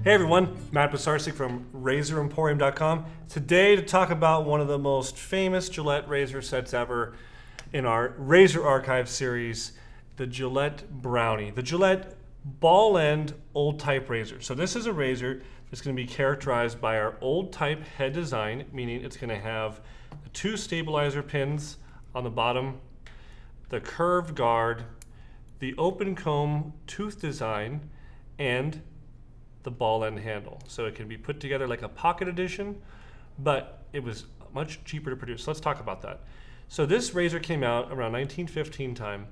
Hey everyone, Matt Pisarcik from RazorEmporium.com. Today to talk about one of the most famous Gillette razor sets ever in our Razor Archive series, the Gillette Brownie. The Gillette ball end old type razor. So this is a razor that's going to be characterized by our old type head design, meaning it's going to have the two stabilizer pins on the bottom, the curved guard, the open comb tooth design, and the ball end handle. So it can be put together like a pocket edition, but it was much cheaper to produce. So let's talk about that. So this razor came out around 1915 time,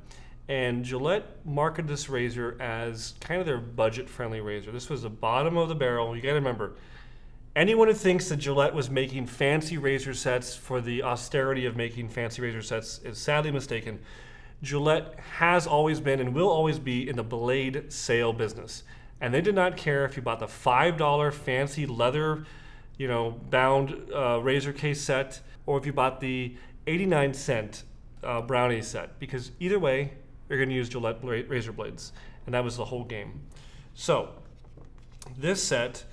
and Gillette marketed this razor as kind of their budget-friendly razor. This was the bottom of the barrel. You gotta remember, anyone who thinks that Gillette was making fancy razor sets for the austerity of making fancy razor sets is sadly mistaken. Gillette has always been and will always be in the blade sale business. And they did not care if you bought the $5 fancy leather, bound razor case set, or if you bought the 89-cent Brownie set, because either way, you're going to use Gillette razor blades, and that was the whole game. So this set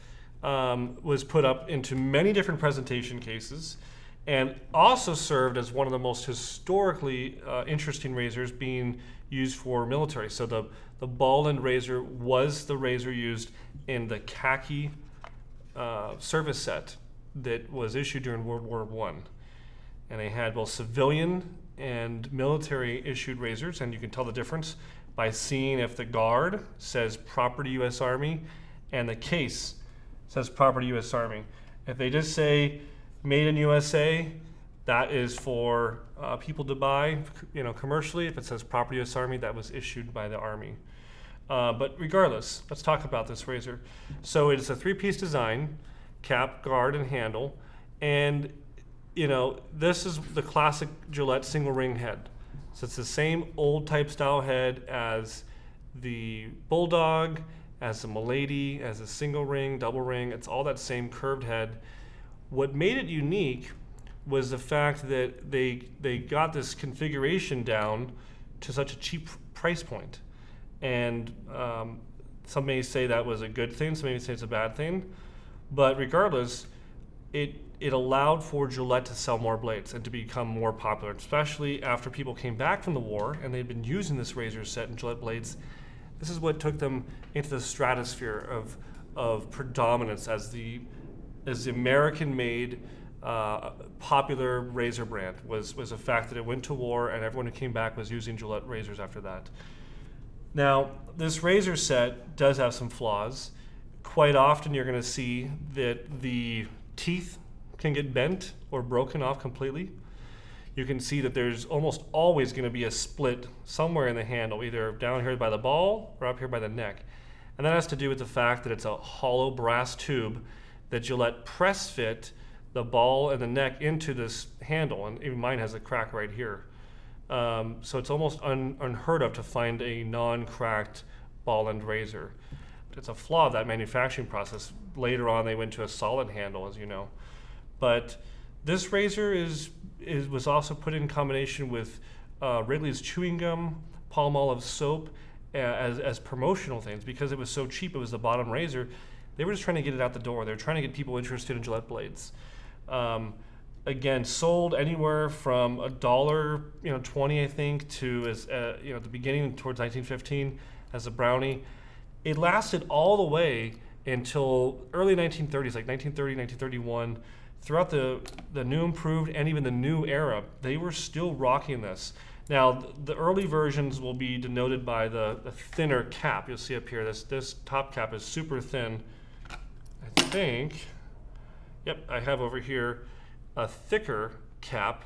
was put up into many different presentation cases, and also served as one of the most historically interesting razors being used for military. So the ball end razor was the razor used in the Khaki service set that was issued during World War I. And they had both civilian and military issued razors, and you can tell the difference by seeing if the guard says Property U.S. Army and the case says Property U.S. Army. If they just say Made in USA, that is for people to buy, commercially. If it says Property U.S. Army, that was issued by the Army. But regardless, let's talk about this razor. So it's a three-piece design, cap, guard, and handle. And, this is the classic Gillette single ring head. So it's the same old type style head as the Bulldog, as the Milady, as a single ring, double ring. It's all that same curved head. What made it unique was the fact that they got this configuration down to such a cheap price point. And some may say that was a good thing, some may say it's a bad thing. But regardless, it allowed for Gillette to sell more blades and to become more popular, especially after people came back from the war and they'd been using this razor set and Gillette blades. This is what took them into the stratosphere of predominance as the American-made popular razor brand was the fact that it went to war and everyone who came back was using Gillette razors after that. Now, this razor set does have some flaws. Quite often you're going to see that the teeth can get bent or broken off completely. You can see that there's almost always going to be a split somewhere in the handle, either down here by the ball or up here by the neck. And that has to do with the fact that it's a hollow brass tube that Gillette press fit the ball and the neck into this handle, and even mine has a crack right here. So it's almost unheard of to find a non-cracked ball end razor. It's a flaw of that manufacturing process. Later on, they went to a solid handle, as you know. But this razor was also put in combination with Wrigley's chewing gum, Palmolive soap, as promotional things. Because it was so cheap, it was the bottom razor. They were just trying to get it out the door. They were trying to get people interested in Gillette blades. Again, sold anywhere from $1.20, I think, to at the beginning towards 1915 as a Brownie. It lasted all the way until early 1930s, like 1930, 1931. Throughout the new improved and even the new era, they were still rocking this. Now, the early versions will be denoted by the thinner cap. You'll see up here, this top cap is super thin. I think, yep, I have over here a thicker cap,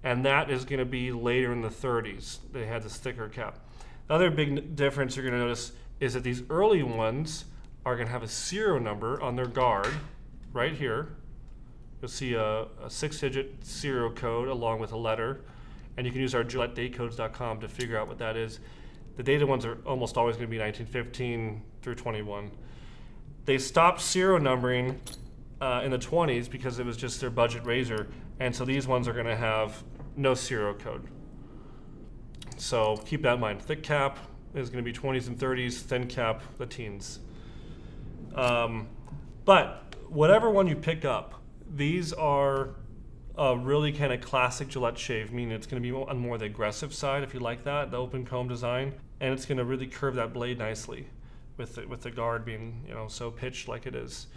and that is going to be later in the 30s. They had this thicker cap. The other big difference you're going to notice is that these early ones are going to have a serial number on their guard right here. You'll see a 6-digit serial code along with a letter, and you can use our GilletteDatecodes.com to figure out what that is. The dated ones are almost always going to be 1915 through 21. They stopped serial numbering in the 20s because it was just their budget razor, and so these ones are going to have no serial code. So keep that in mind. Thick cap, is going to be 20s and 30s, thin cap, the teens. But whatever one you pick up, these are a really kind of classic Gillette shave, meaning it's going to be on more the aggressive side if you like that, the open comb design, and it's going to really curve that blade nicely with the guard being, you know, so pitched like it is.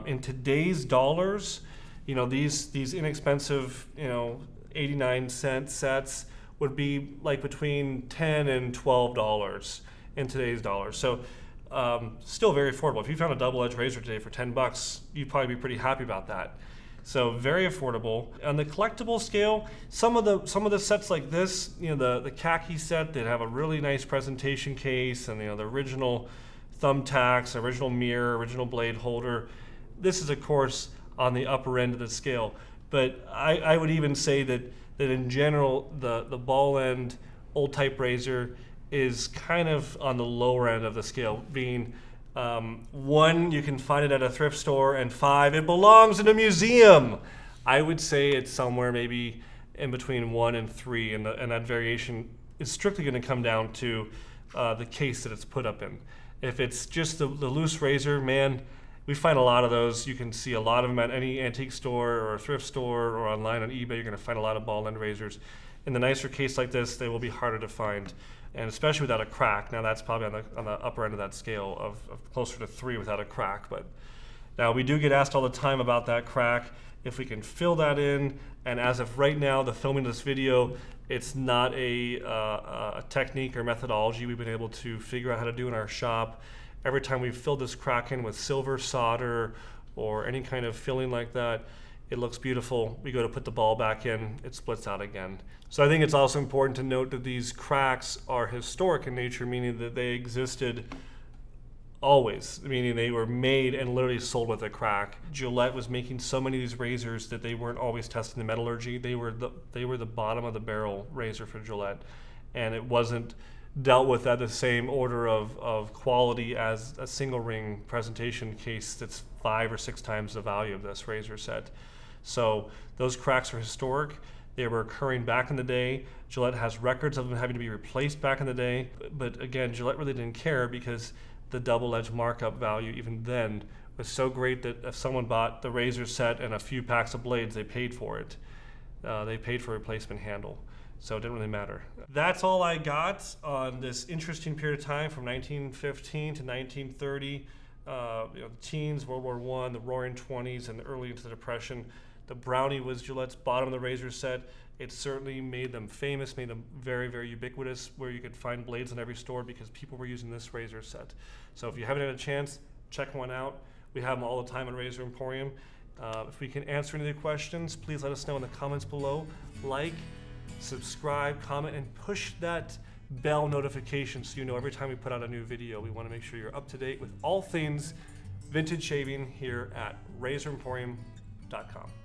In today's dollars, you know, these inexpensive, you know, 89-cent sets would be like between $10 and $12 in today's dollars. So still very affordable. If you found a double-edged razor today for $10, you'd probably be pretty happy about that. So very affordable. On the collectible scale, some of the sets like this, you know, the Khaki set, that have a really nice presentation case, and, you know, the original thumbtacks, original mirror, original blade holder. This is, of course, on the upper end of the scale. But I would even say that in general, the ball end old type razor is kind of on the lower end of the scale, being 1, you can find it at a thrift store, and 5, it belongs in a museum. I would say it's somewhere maybe in between 1 and 3, and that variation is strictly going to come down to the case that it's put up in. If it's just the loose razor, man, we find a lot of those. You can see a lot of them at any antique store or a thrift store or online on eBay. You're going to find a lot of ball end razors. In the nicer case like this, they will be harder to find, and especially without a crack. Now that's probably on the upper end of that scale of closer to 3 without a crack. But now we do get asked all the time about that crack, if we can fill that in. And as of right now, the filming of this video, it's not a technique or methodology we've been able to figure out how to do in our shop. Every time we've filled this crack in with silver solder or any kind of filling like that, it looks beautiful. We go to put the ball back in, it splits out again. So I think it's also important to note that these cracks are historic in nature, meaning that they existed always, meaning they were made and literally sold with a crack. Gillette was making so many of these razors that they weren't always testing the metallurgy. They were the bottom of the barrel razor for Gillette, and it wasn't dealt with at the same order of quality as a single ring presentation case that's 5 or 6 times the value of this razor set. So those cracks are historic. They were occurring back in the day. Gillette has records of them having to be replaced back in the day. But again, Gillette really didn't care, because the double-edged markup value even then was so great that if someone bought the razor set and a few packs of blades, they paid for it. They paid for a replacement handle. So it didn't really matter. That's all I got on this interesting period of time from 1915 to 1930. You know, the teens, World War I, the Roaring 20s, and early into the Depression. The Brownie was Gillette's bottom of the razor set. It certainly made them famous, made them very, very ubiquitous, where you could find blades in every store because people were using this razor set. So if you haven't had a chance, check one out. We have them all the time on Razor Emporium. If we can answer any of the questions, please let us know in the comments below. Like, subscribe, comment, and push that bell notification so you know every time we put out a new video. We want to make sure you're up to date with all things vintage shaving here at RazorEmporium.com.